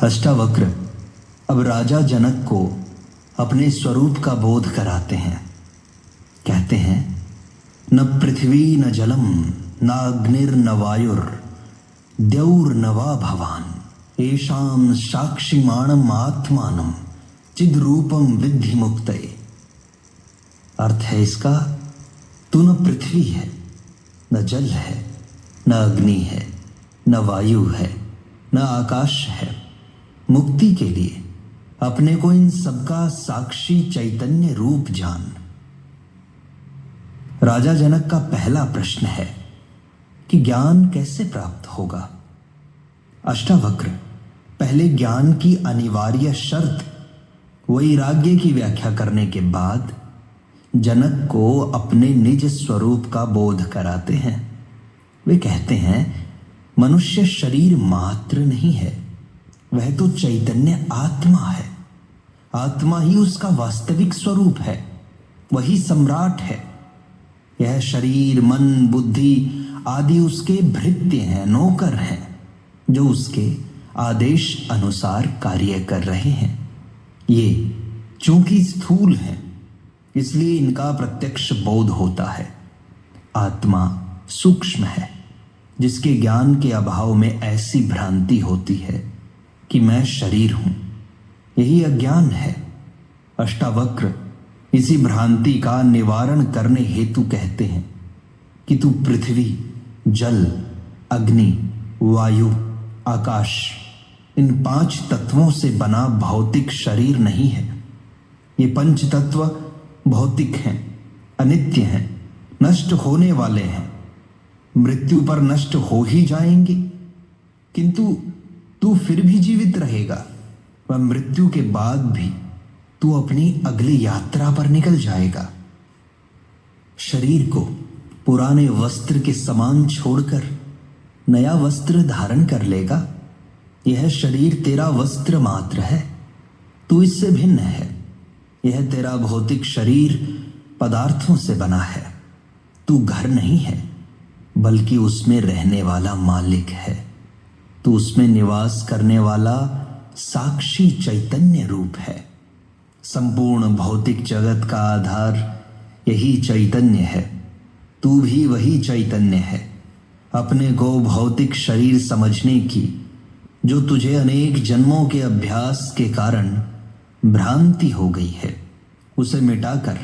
अष्टावक्र अब राजा जनक को अपने स्वरूप का बोध कराते हैं। कहते हैं, न पृथ्वी न जलम न अग्निर न वायुर द्यौर न वा भवान येषां साक्षिमाणम आत्मानम चिद रूपम विद्धि मुक्तये। अर्थ है इसका, तू न पृथ्वी है, न जल है, न अग्नि है, न वायु है, न आकाश है। मुक्ति के लिए अपने को इन सबका साक्षी चैतन्य रूप जान। राजा जनक का पहला प्रश्न है कि ज्ञान कैसे प्राप्त होगा। अष्टावक्र पहले ज्ञान की अनिवार्य शर्त वैराग्य की व्याख्या करने के बाद जनक को अपने निज स्वरूप का बोध कराते हैं। वे कहते हैं, मनुष्य शरीर मात्र नहीं है, वह तो चैतन्य आत्मा है। आत्मा ही उसका वास्तविक स्वरूप है, वही सम्राट है। यह शरीर मन बुद्धि आदि उसके भृत्य हैं, नौकर हैं, जो उसके आदेश अनुसार कार्य कर रहे हैं। ये चूंकि स्थूल हैं, इसलिए इनका प्रत्यक्ष बोध होता है। आत्मा सूक्ष्म है, जिसके ज्ञान के अभाव में ऐसी भ्रांति होती है कि मैं शरीर हूं। यही अज्ञान है। अष्टावक्र इसी भ्रांति का निवारण करने हेतु कहते हैं कि तू पृथ्वी जल अग्नि वायु आकाश इन 5 तत्वों से बना भौतिक शरीर नहीं है। ये 5 तत्व भौतिक हैं, अनित्य हैं, नष्ट होने वाले हैं, मृत्यु पर नष्ट हो ही जाएंगे, किंतु तू फिर भी जीवित रहेगा व मृत्यु के बाद भी तू अपनी अगली यात्रा पर निकल जाएगा। शरीर को पुराने वस्त्र के समान छोड़कर नया वस्त्र धारण कर लेगा। यह शरीर तेरा वस्त्र मात्र है, तू इससे भिन्न है। यह तेरा भौतिक शरीर पदार्थों से बना है। तू घर नहीं है, बल्कि उसमें रहने वाला मालिक है। तू उसमें निवास करने वाला साक्षी चैतन्य रूप है। संपूर्ण भौतिक जगत का आधार यही चैतन्य है। तू भी वही चैतन्य है। अपने को भौतिक शरीर समझने की जो तुझे अनेक जन्मों के अभ्यास के कारण भ्रांति हो गई है, उसे मिटाकर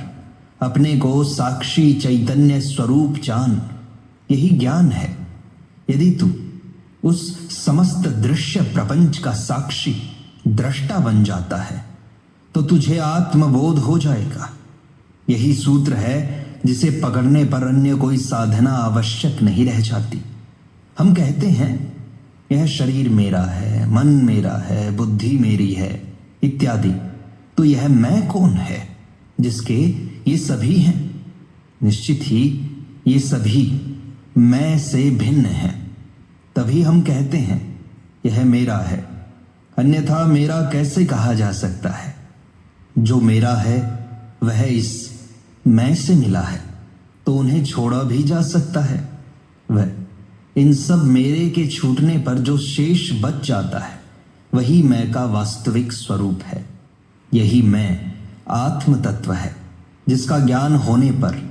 अपने को साक्षी चैतन्य स्वरूप जान। यही ज्ञान है। यदि तू उस समस्त दृश्य प्रपंच का साक्षी दृष्टा बन जाता है तो तुझे आत्मबोध हो जाएगा। यही सूत्र है जिसे पकड़ने पर अन्य कोई साधना आवश्यक नहीं रह जाती। हम कहते हैं, यह शरीर मेरा है, मन मेरा है, बुद्धि मेरी है इत्यादि, तो यह मैं कौन है जिसके ये सभी हैं? निश्चित ही ये सभी मैं से भिन्न हैं। तभी हम कहते हैं यह मेरा है, अन्यथा मेरा कैसे कहा जा सकता है? जो मेरा है वह इस मैं से मिला है, तो उन्हें छोड़ा भी जा सकता है। वह इन सब मेरे के छूटने पर जो शेष बच जाता है, वही मैं का वास्तविक स्वरूप है। यही मैं आत्म तत्व है, जिसका ज्ञान होने पर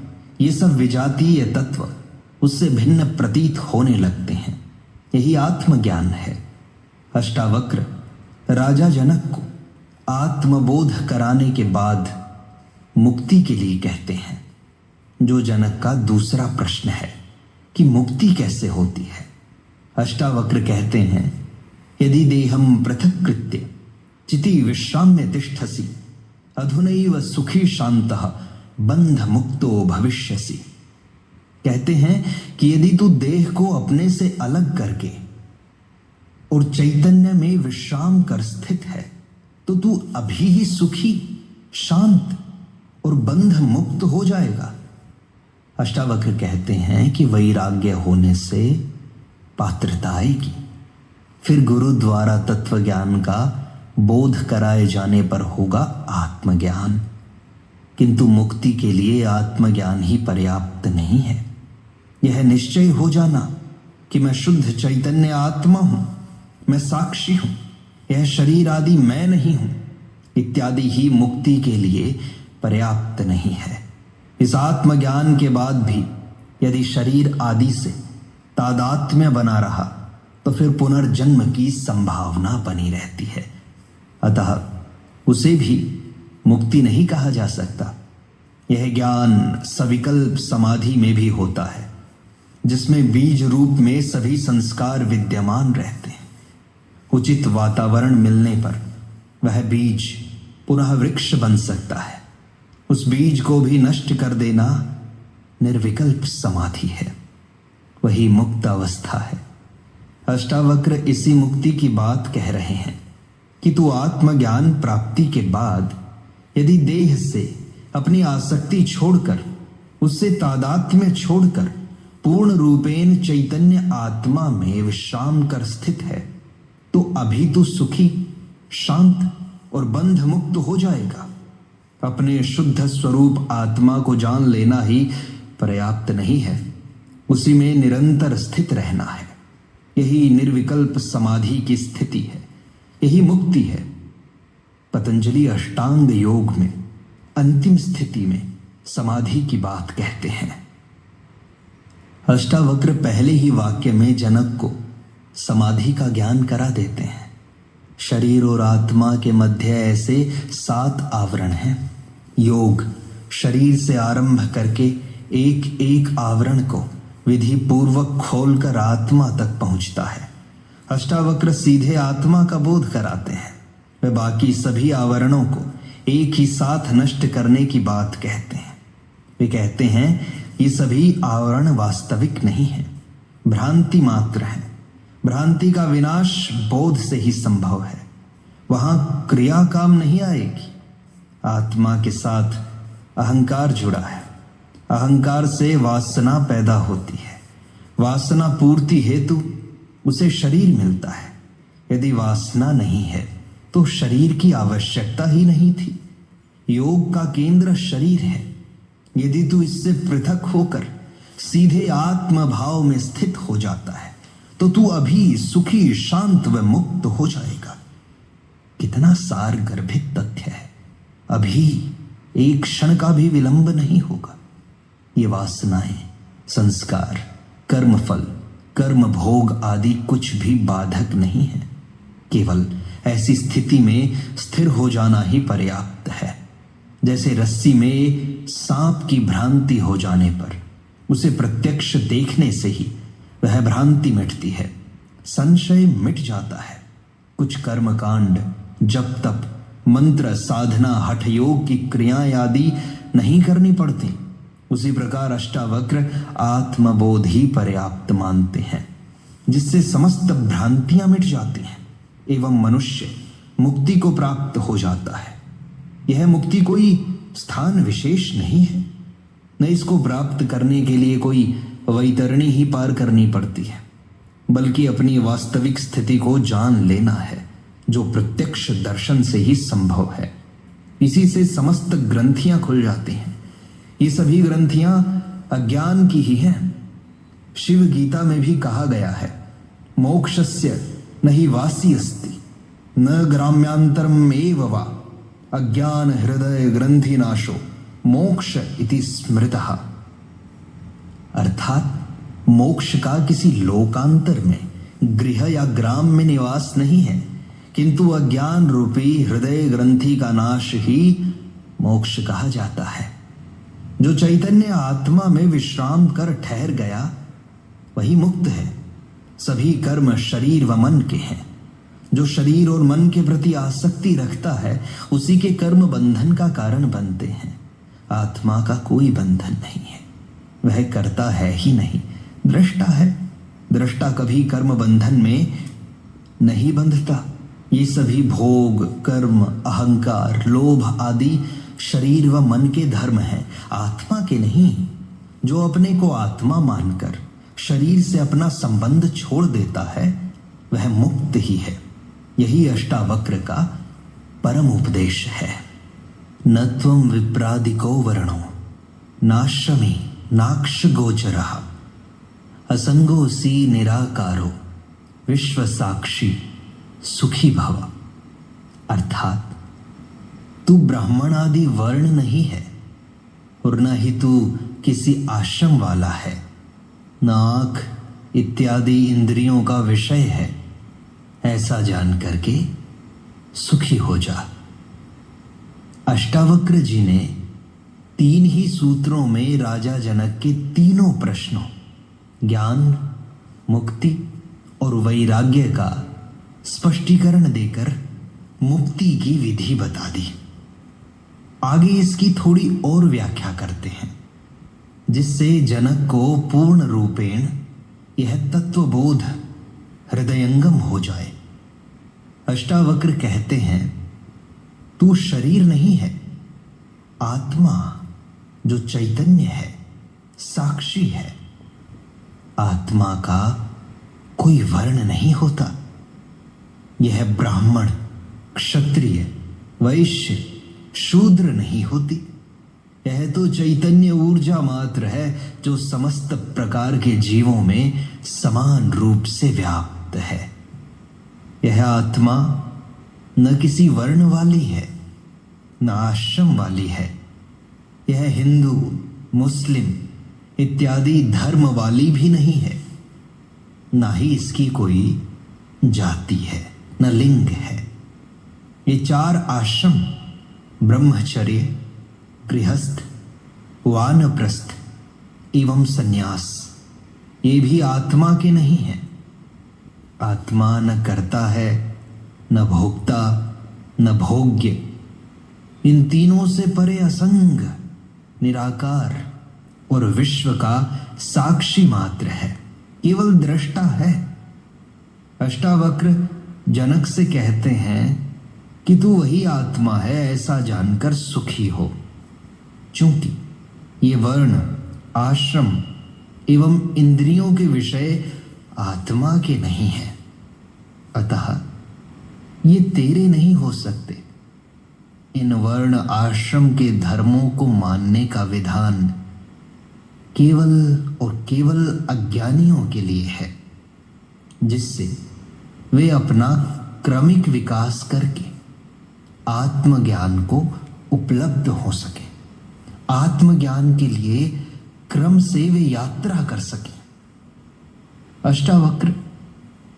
ये सब विजातीय तत्व उससे भिन्न प्रतीत होने लगते हैं। यही आत्मज्ञान है। अष्टावक्र राजा जनक को आत्मबोध कराने के बाद मुक्ति के लिए कहते हैं, जो जनक का दूसरा प्रश्न है कि मुक्ति कैसे होती है। अष्टावक्र कहते हैं, यदि देहम पृथक्कृत्य चिति विश्राम्य तिष्ठसि अधुनैव सुखी शांतः बंध मुक्तो भविष्यसि। कहते हैं कि यदि तू देह को अपने से अलग करके और चैतन्य में विश्राम कर स्थित है, तो तू अभी ही सुखी शांत और बंध मुक्त हो जाएगा। अष्टावक्र कहते हैं कि वैराग्य होने से पात्रता आएगी, फिर गुरु द्वारा तत्व ज्ञान का बोध कराए जाने पर होगा आत्मज्ञान। किंतु मुक्ति के लिए आत्मज्ञान ही पर्याप्त नहीं है। यह निश्चय हो जाना कि मैं शुद्ध चैतन्य आत्मा हूं, मैं साक्षी हूं, यह शरीर आदि मैं नहीं हूं इत्यादि ही मुक्ति के लिए पर्याप्त नहीं है। इस आत्मज्ञान के बाद भी यदि शरीर आदि से तादात्म्य बना रहा तो फिर पुनर्जन्म की संभावना बनी रहती है। अतः उसे भी मुक्ति नहीं कहा जा सकता। यह ज्ञान सविकल्प समाधि में भी होता है, जिसमें बीज रूप में सभी संस्कार विद्यमान रहते हैं। उचित वातावरण मिलने पर वह बीज पुनः वृक्ष बन सकता है। उस बीज को भी नष्ट कर देना निर्विकल्प समाधि है, वही मुक्त अवस्था है। अष्टावक्र इसी मुक्ति की बात कह रहे हैं कि तू आत्मज्ञान प्राप्ति के बाद यदि देह से अपनी आसक्ति छोड़कर, उससे तादात्म्य छोड़कर पूर्ण रूपेण चैतन्य आत्मा में विश्राम कर स्थित है तो अभी तू सुखी, शांत और बंध मुक्त हो जाएगा। अपने शुद्ध स्वरूप आत्मा को जान लेना ही पर्याप्त नहीं है, उसी में निरंतर स्थित रहना है। यही निर्विकल्प समाधि की स्थिति है, यही मुक्ति है। पतंजलि अष्टांग योग में अंतिम स्थिति में समाधि की बात कहते हैं। अष्टावक्र पहले ही वाक्य में जनक को समाधि का ज्ञान करा देते हैं। शरीर और आत्मा के मध्य ऐसे 7 आवरण हैं। योग शरीर से आरंभ करके एक एक आवरण को विधि पूर्वक खोलकर आत्मा तक पहुंचता है। अष्टावक्र सीधे आत्मा का बोध कराते हैं। वे बाकी सभी आवरणों को एक ही साथ नष्ट करने की बात कहते हैं। वे कहते हैं ये सभी आवरण वास्तविक नहीं है, भ्रांति मात्र है। भ्रांति का विनाश बोध से ही संभव है, वहां क्रिया काम नहीं आएगी। आत्मा के साथ अहंकार जुड़ा है, अहंकार से वासना पैदा होती है। वासना पूर्ति हेतु उसे शरीर मिलता है। यदि वासना नहीं है तो शरीर की आवश्यकता ही नहीं थी। योग का केंद्र शरीर है। यदि तू इससे पृथक होकर सीधे आत्म भाव में स्थित हो जाता है तो तू अभी सुखी, शांत व मुक्त हो जाएगा। कितना सार गर्भित तथ्य है। अभी एक क्षण का भी विलंब नहीं होगा। ये वासनाएं, संस्कार, कर्मफल, कर्म भोग आदि कुछ भी बाधक नहीं है। केवल ऐसी स्थिति में स्थिर हो जाना ही पर्याप्त है। जैसे रस्सी में सांप की भ्रांति हो जाने पर उसे प्रत्यक्ष देखने से ही वह भ्रांति मिटती है, संशय मिट जाता है। कुछ कर्मकांड, जप तप, मंत्र, साधना, हठ योग की क्रियाएं आदि नहीं करनी पड़ती। उसी प्रकार अष्टावक्र आत्मबोध ही पर्याप्त मानते हैं, जिससे समस्त भ्रांतियां मिट जाती हैं एवं मनुष्य मुक्ति को प्राप्त हो जाता है। यह मुक्ति कोई स्थान विशेष नहीं है, न इसको प्राप्त करने के लिए कोई वैतरणी ही पार करनी पड़ती है, बल्कि अपनी वास्तविक स्थिति को जान लेना है, जो प्रत्यक्ष दर्शन से ही संभव है। इसी से समस्त ग्रंथियां खुल जाती हैं। ये सभी ग्रंथियां अज्ञान की ही हैं। शिव गीता में भी कहा गया है, मोक्षस्य नहि वासी अस्ति न ग्राम्यांतरम एव वा अज्ञान हृदय ग्रंथि नाशो मोक्ष इति स्मृतः। अर्थात मोक्ष का किसी लोकांतर में, गृह या ग्राम में निवास नहीं है, किंतु अज्ञान रूपी हृदय ग्रंथि का नाश ही मोक्ष कहा जाता है। जो चैतन्य आत्मा में विश्राम कर ठहर गया वही मुक्त है। सभी कर्म शरीर व मन के हैं। जो शरीर और मन के प्रति आसक्ति रखता है उसी के कर्म बंधन का कारण बनते हैं। आत्मा का कोई बंधन नहीं है, वह करता है ही नहीं, दृष्टा है। दृष्टा कभी कर्म बंधन में नहीं बंधता। ये सभी भोग, कर्म, अहंकार, लोभ आदि शरीर व मन के धर्म हैं, आत्मा के नहीं। जो अपने को आत्मा मानकर शरीर से अपना संबंध छोड़ देता है वह मुक्त ही है। यही अष्टावक्र का परम उपदेश है। न त्वं विप्रादिको वर्णो नाश्रमी नाक्ष गोचरः असंगोसी निराकारो विश्व साक्षी सुखी भव। अर्थात तू ब्राह्मण आदि वर्ण नहीं है और न ही तू किसी आश्रम वाला है, न आंख इत्यादि इंद्रियों का विषय है। ऐसा जान करके सुखी हो जा। अष्टावक्र जी ने 3 ही सूत्रों में राजा जनक के तीनों प्रश्नों ज्ञान, मुक्ति और वैराग्य का स्पष्टीकरण देकर मुक्ति की विधि बता दी। आगे इसकी थोड़ी और व्याख्या करते हैं, जिससे जनक को पूर्ण रूपेण यह तत्वबोध हृदयंगम हो जाए। अष्टावक्र कहते हैं, तू शरीर नहीं है, आत्मा जो चैतन्य है, साक्षी है। आत्मा का कोई वर्ण नहीं होता। यह ब्राह्मण, क्षत्रिय, वैश्य, शूद्र नहीं होती। यह तो चैतन्य ऊर्जा मात्र है जो समस्त प्रकार के जीवों में समान रूप से व्याप्त है। यह आत्मा न किसी वर्ण वाली है, न आश्रम वाली है। यह हिंदू, मुस्लिम इत्यादि धर्म वाली भी नहीं है, न ही इसकी कोई जाति है, न लिंग है। ये 4 आश्रम ब्रह्मचर्य, गृहस्थ, वानप्रस्थ एवं सन्यास, ये भी आत्मा के नहीं है। आत्मा न करता है, न भोक्ता, न भोग्य। इन तीनों से परे असंग, निराकार और विश्व का साक्षी मात्र है, केवल दृष्टा है। अष्टावक्र जनक से कहते हैं कि तू वही आत्मा है, ऐसा जानकर सुखी हो। चूंकि ये वर्ण, आश्रम एवं इंद्रियों के विषय आत्मा के नहीं हैं, अतः ये तेरे नहीं हो सकते। इन वर्ण आश्रम के धर्मों को मानने का विधान केवल और केवल अज्ञानियों के लिए है, जिससे वे अपना क्रमिक विकास करके आत्मज्ञान को उपलब्ध हो सके। आत्मज्ञान के लिए क्रम से वे यात्रा कर सके। अष्टावक्र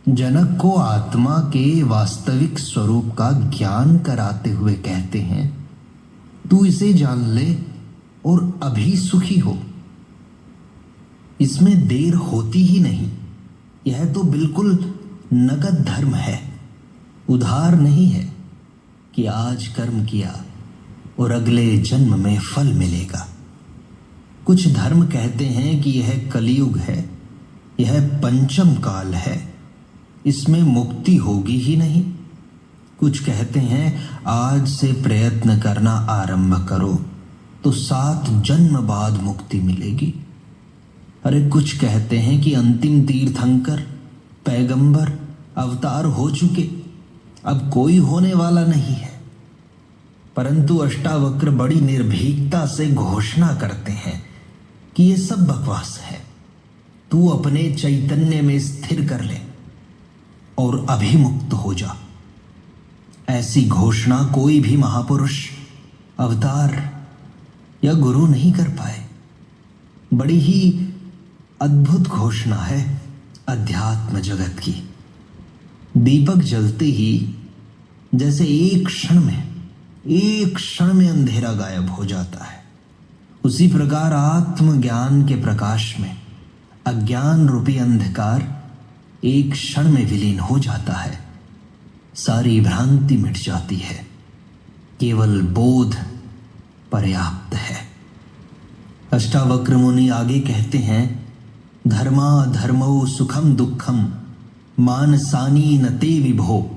जनक को आत्मा के वास्तविक स्वरूप का ज्ञान कराते हुए कहते हैं, तू इसे जान ले और अभी सुखी हो। इसमें देर होती ही नहीं। यह तो बिल्कुल नगद धर्म है, उधार नहीं है कि आज कर्म किया और अगले जन्म में फल मिलेगा। कुछ धर्म कहते हैं कि यह कलयुग है, यह पंचम काल है, इसमें मुक्ति होगी ही नहीं। कुछ कहते हैं आज से प्रयत्न करना आरंभ करो तो 7 जन्म बाद मुक्ति मिलेगी। अरे कुछ कहते हैं कि अंतिम तीर्थंकर, पैगंबर अवतार हो चुके, अब कोई होने वाला नहीं है। परंतु अष्टावक्र बड़ी निर्भीकता से घोषणा करते हैं कि ये सब बकवास है। तू अपने चैतन्य में स्थिर कर ले और अभिमुक्त हो जा। ऐसी घोषणा कोई भी महापुरुष, अवतार या गुरु नहीं कर पाए। बड़ी ही अद्भुत घोषणा है अध्यात्म जगत की। दीपक जलते ही जैसे एक क्षण में अंधेरा गायब हो जाता है, उसी प्रकार आत्मज्ञान के प्रकाश में अज्ञान रूपी अंधकार एक क्षण में विलीन हो जाता है। सारी भ्रांति मिट जाती है, केवल बोध पर्याप्त है। अष्टावक्र मुनि आगे कहते हैं, धर्मा धर्मो सुखम दुखम मानसानी न ते विभो,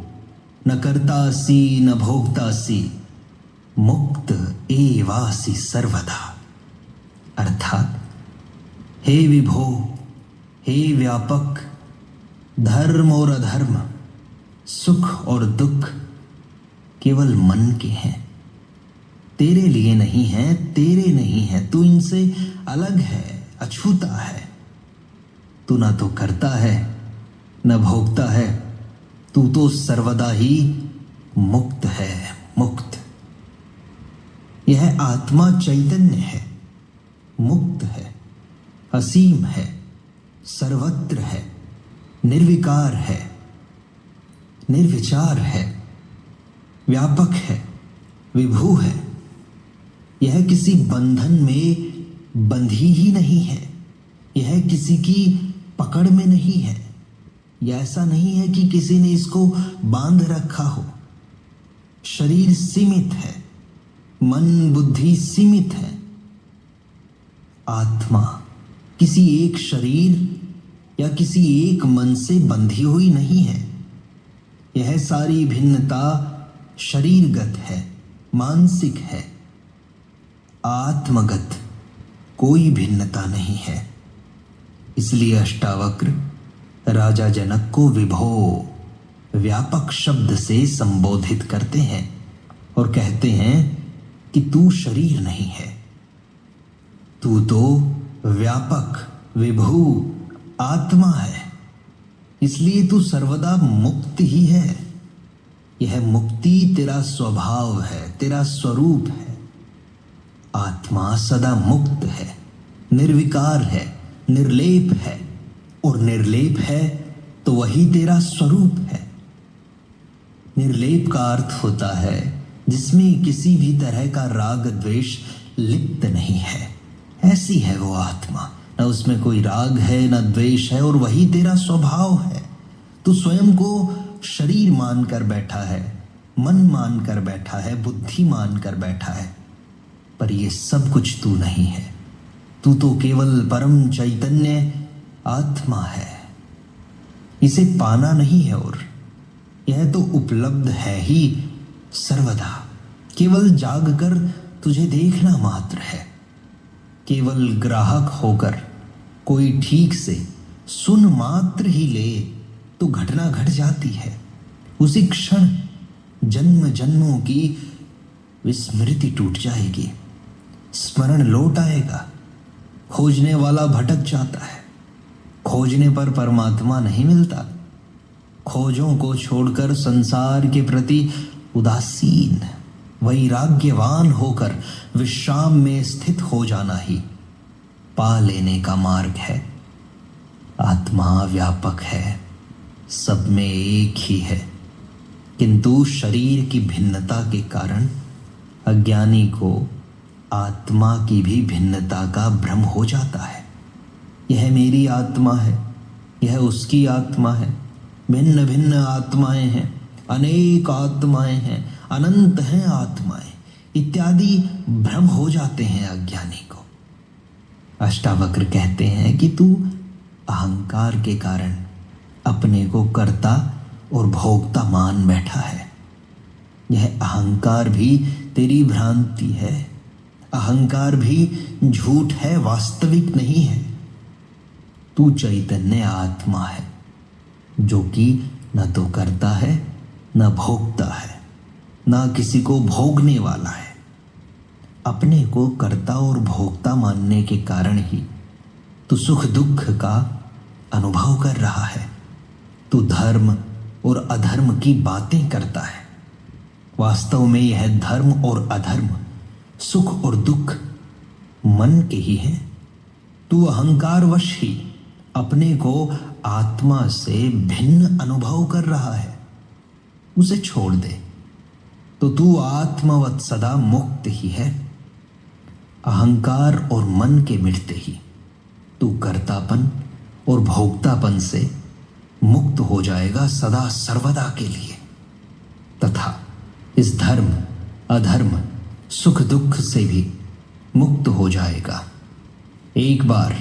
न कर्तासी न भोक्तासी मुक्त एवासी सर्वदा। अर्थात हे विभो, हे व्यापक, धर्म और अधर्म, सुख और दुख केवल मन के हैं, तेरे लिए नहीं है, तेरे नहीं है। तू इनसे अलग है, अछूता है। तू ना तो करता है न भोगता है, तू तो सर्वदा ही मुक्त है, मुक्त। यह आत्मा चैतन्य है, मुक्त है, असीम है, सर्वत्र है, निर्विकार है, निर्विचार है, व्यापक है, विभू है। यह किसी बंधन में बंधी ही नहीं है, यह किसी की पकड़ में नहीं है। यह ऐसा नहीं है कि किसी ने इसको बांध रखा हो। शरीर सीमित है, मन बुद्धि सीमित है। आत्मा किसी एक शरीर या किसी एक मन से बंधी हुई नहीं है। यह सारी भिन्नता शरीरगत है, मानसिक है। आत्मगत कोई भिन्नता नहीं है। इसलिए अष्टावक्र राजा जनक को विभो, व्यापक शब्द से संबोधित करते हैं और कहते हैं कि तू शरीर नहीं है, तू तो व्यापक विभू आत्मा है। इसलिए तू सर्वदा मुक्त ही है। यह मुक्ति तेरा स्वभाव है, तेरा स्वरूप है। आत्मा सदा मुक्त है, निर्विकार है, निर्लेप है। और निर्लेप है तो वही तेरा स्वरूप है। निर्लेप का अर्थ होता है जिसमें किसी भी तरह का राग द्वेष लिप्त नहीं है। ऐसी है वो आत्मा, न उसमें कोई राग है न द्वेष है, और वही तेरा स्वभाव है। तू स्वयं को शरीर मानकर बैठा है, मन मानकर बैठा है, बुद्धि मानकर बैठा है, पर ये सब कुछ तू नहीं है। तू तो केवल परम चैतन्य आत्मा है। इसे पाना नहीं है, और यह तो उपलब्ध है ही सर्वदा। केवल जागकर तुझे देखना मात्र है। केवल ग्राहक होकर कोई ठीक से सुन मात्र ही ले तो घटना घट जाती है। उसी क्षण जन्म जन्मों की विस्मृति टूट जाएगी, स्मरण लौट आएगा। खोजने वाला भटक जाता है, खोजने पर परमात्मा नहीं मिलता। खोजों को छोड़कर संसार के प्रति उदासीन वैराग्यवान होकर विश्राम में स्थित हो जाना ही पा लेने का मार्ग है। आत्मा व्यापक है, सब में एक ही है, किंतु शरीर की भिन्नता के कारण अज्ञानी को आत्मा की भी भिन्नता का भ्रम हो जाता है। यह मेरी आत्मा है, यह उसकी आत्मा है। भिन्न भिन्न आत्माएं हैं, अनेक आत्माएं हैं, अनंत हैं आत्माएं इत्यादि भ्रम हो जाते हैं अज्ञानी को। अष्टावक्र कहते हैं कि तू अहंकार के कारण अपने को कर्ता और भोक्ता मान बैठा है। यह अहंकार भी तेरी भ्रांति है। अहंकार भी झूठ है, वास्तविक नहीं है। तू चैतन्य आत्मा है जो कि न तो करता है न भोगता है, न किसी को भोगने वाला है। अपने को कर्ता और भोक्ता मानने के कारण ही तू सुख दुख का अनुभव कर रहा है। तू धर्म और अधर्म की बातें करता है। वास्तव में यह धर्म और अधर्म, सुख और दुख मन के ही हैं। तू अहंकारवश ही अपने को आत्मा से भिन्न अनुभव कर रहा है। उसे छोड़ दे तो तू आत्मवत सदा मुक्त ही है। अहंकार और मन के मिटते ही तू कर्तापन और भोक्तापन से मुक्त हो जाएगा सदा सर्वदा के लिए, तथा इस धर्म अधर्म सुख दुख से भी मुक्त हो जाएगा। एक बार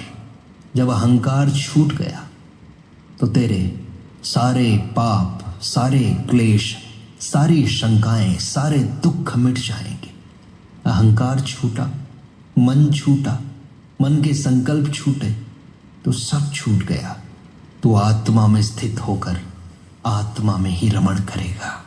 जब अहंकार छूट गया तो तेरे सारे पाप, सारे क्लेश, सारी शंकाएं, सारे दुख मिट जाएंगे। अहंकार छूटा, मन छूटा, मन के संकल्प छूटे तो सब छूट गया। तू आत्मा में स्थित होकर आत्मा में ही रमण करेगा।